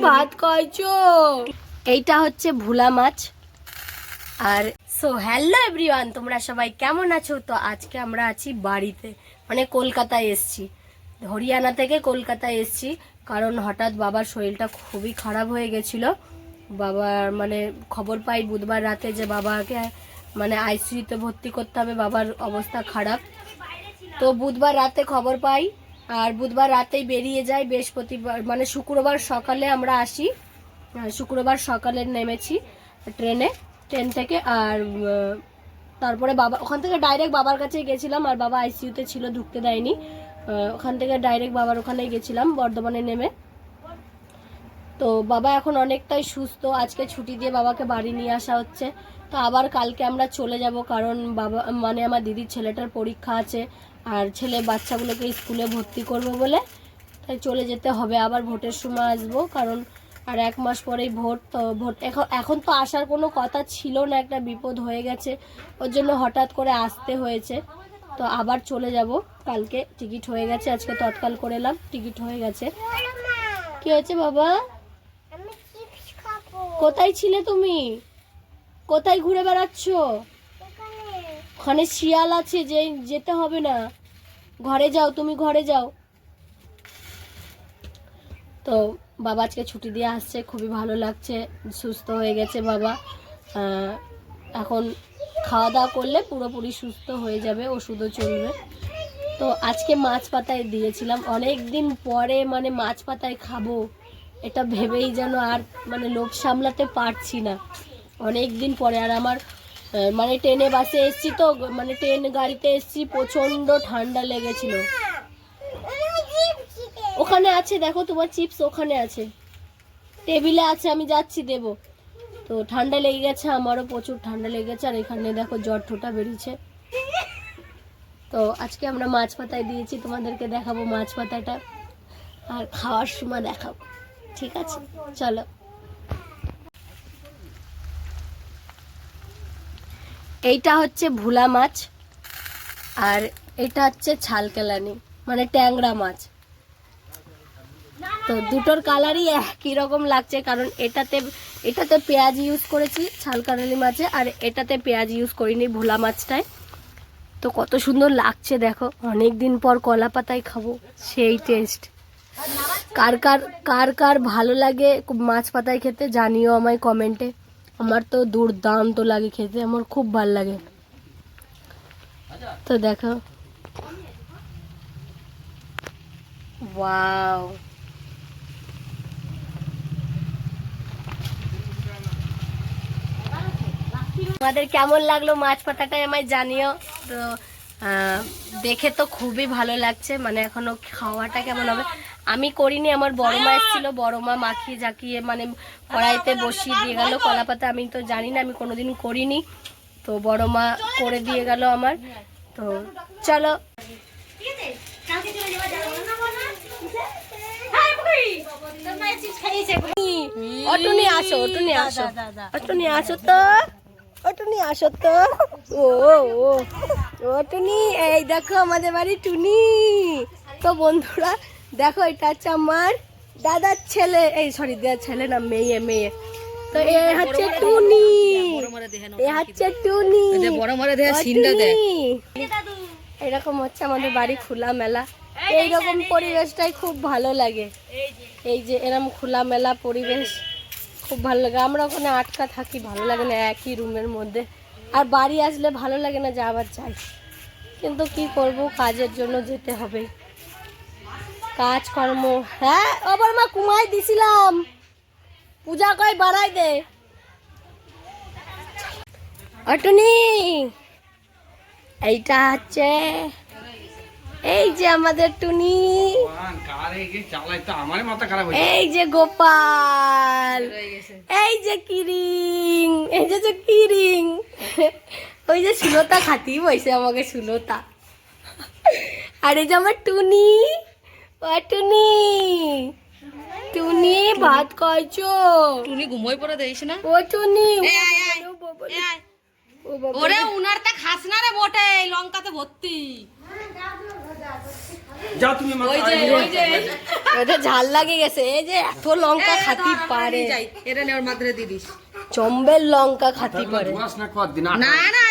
ভাত খাইছো। এইটা হচ্ছে ভোলা মাছ। আর সো হ্যালো এভরিওয়ান, তোমরা সবাই কেমন আছো? তো আজকে আমরা আছি বাড়িতে, মানে কলকাতায় এসছি, হরিয়ানা থেকে কলকাতায় এসছি। কারণ হঠাৎ বাবার শরীরটা খুবই খারাপ হয়ে গেছিল। বাবার মানে খবর পাই বুধবার রাতে যে বাবাকে মানে আইসিইউতে ভর্তি করতে হবে, বাবার অবস্থা খারাপ। তো বুধবার রাতে খবর পাই, আর বুধবার রাতেই বেরিয়ে যাই। বৃহস্পতিবার মানে শুক্রবার সকালে আমরা আসি, শুক্রবার সকালে নেমেছি ট্রেন থেকে। আর তারপরে বাবা ওখান থেকে ডাইরেক্ট বাবার কাছে গেছিলাম, আর বাবা আইসিইউতে ছিল, ঢুকতে দেয়নি। ওখান থেকে ডাইরেক্ট বাবার ওখানেই গেছিলাম, বর্ধমানে নেমে। তো বাবা এখন অনেকটাই সুস্থ। আজকে ছুটি দিয়ে বাবাকে বাড়ি নিয়ে আসা হচ্ছে। তো আবার কালকে আমরা চলে যাব, কারণ বাবা মানে আমার দিদির ছেলেটার পরীক্ষা আছে, আর ছেলে বাচ্চাগুলোকে স্কুলে ভর্তি করবো বলে, তাই চলে যেতে হবে। আবার ভোটের সময় আসবো, কারণ আর 1 মাস পরেই ভোট। তো ভোট এখন তো আসার কোনো কথা ছিল না, একটা বিপদ হয়ে গেছে, ওর জন্য হঠাৎ করে আসতে হয়েছে। তো আবার চলে যাব কালকে। টিকিট হয়ে গেছে, আজকে তৎকাল করে এলাম, টিকিট হয়ে গেছে। কি হয়েছে বাবা? কোথায় ছিলে তুমি? কোথায় ঘুরে বেড়াচ্ছ? ওখানে শিয়াল আছে, যে যেতে হবে না, ঘরে যাও, তুমি ঘরে যাও। তো বাবা আজকে ছুটি দিয়ে আসছে, খুবই ভালো লাগছে, সুস্থ হয়ে গেছে বাবা। এখন খাওয়া দাওয়া করলে পুরোপুরি সুস্থ হয়ে যাবে, ওষুধও চলবে। তো আজকে মাছ পাতায় দিয়েছিলাম, অনেক দিন পরে মানে মাছ পাতায় খাবো, এটা ভেবেই যেন আর মানে লোভ সামলাতে পারছি না, অনেক দিন পরে। আর আমার মানে ট্রেনে বাসে এসছি, তো মানে ট্রেন গাড়িতে এসছি, প্রচণ্ড ঠান্ডা লেগেছিল। ওখানে আছে, দেখো তোমার চিপস ওখানে আছে, টেবিলে আছে, আমি যাচ্ছি দেব। তো ঠান্ডা লেগে গেছে, আমারও প্রচুর ঠান্ডা লেগে গেছে। আর এখানে দেখো জ্বর ঠোঁটা বেরিয়েছে। তো আজকে আমরা মাছ পাতায় দিয়েছি, তোমাদেরকে দেখাবো মাছ পাতাটা, আর খাওয়ার সময় দেখাবো, ঠিক আছে? চলো। এইটা হচ্ছে ভোলা মাছ, আর এটা হচ্ছে ছালকেলানি মানে ট্যাংরা মাছ। তো দুটোর কালারই একই রকম লাগছে, কারণ এটাতে পেঁয়াজ ইউজ করেছি ছালকালানি মাছে, আর এটাতে পেঁয়াজ ইউজ করিনি ভোলা মাছটায়। তো কত সুন্দর লাগছে দেখো, অনেক দিন পর কলা পাতায় খাবো, সেই টেস্ট। কার কার ভালো লাগে মাছ পাতায় খেতে জানিও আমায় কমেন্টে। আমার তো দুর্দান্ত লাগে খেতে, আমার খুব ভালো লাগে। তো দেখো, ওয়াও, তোমাদের কেমন লাগলো মাছ পাতাটাই আমায় জানিও। তো দেখে তো খুবই ভালো লাগছে, মানে এখনো খাওয়াটা কেমন হবে আমি করিনি, আমার বড় মা এসেছিল, বড় মা মাখিয়ে জাকিয়ে মানে কড়াইতে বসিয়ে দিয়ে গেল কলা পাতা। আমি তো জানি না, আমি কোনোদিন করিনি, তো বড় মা করে দিয়ে গেল আমার। তো চলো, অটুনি আসো, অটুনি আসো, অটুনি আসো তো, অটুনি আসো তো। ও অটুনি, এই দেখো আমাদের বাড়ি টুনি। তো বন্ধুরা দেখো, এটা হচ্ছে আমার দাদার ছেলে, এই সরি দাদার ছেলে না, মেয়ে। তো এ হচ্ছে টুনি, এ হচ্ছে টুনি। এরকম হচ্ছে আমাদের বাড়ি খোলা মেলা, এইরকম পরিবেশটাই খুব ভালো লাগে। এই যে এরকম খোলা মেলা পরিবেশ খুব ভালো লাগে। আমরা ওখানে আটকা থাকি, ভালো লাগে না একই রুমের মধ্যে। আর বাড়ি আসলে ভালো লাগে না যে আবার যাই, কিন্তু কি করব, কাজের জন্য যেতে হবে, কাজকর্ম। হ্যাঁ আবার মা কুমাই দিছিলাম, পূজা কই বাড়াই দে। অটুনি, এইটা হচ্ছে এই যে আমাদের টুনি, এই যে গোপাল, এই যে কিরিং, এই যে কিরিং, ওই যে সুলতা খাতি বইছে আমাকে সুলতা। আর এই যে আমার টুনি, ও টুনি, টুনি ভাত খাইছো? টুনি ঘুমোই পড়ে দেইস না। ও টুনি, ওরে উনারটা খাস না রে, বটে লঙ্কাতে ভর্তি। যাও তুমি ওটা ঝাল লাগে গেছে, এই যে এত লঙ্কা খাতি পারে, এটা নেওয়ার মাত্রে দিদিস চম্বের লঙ্কা খাতি পারে। না কদিন না না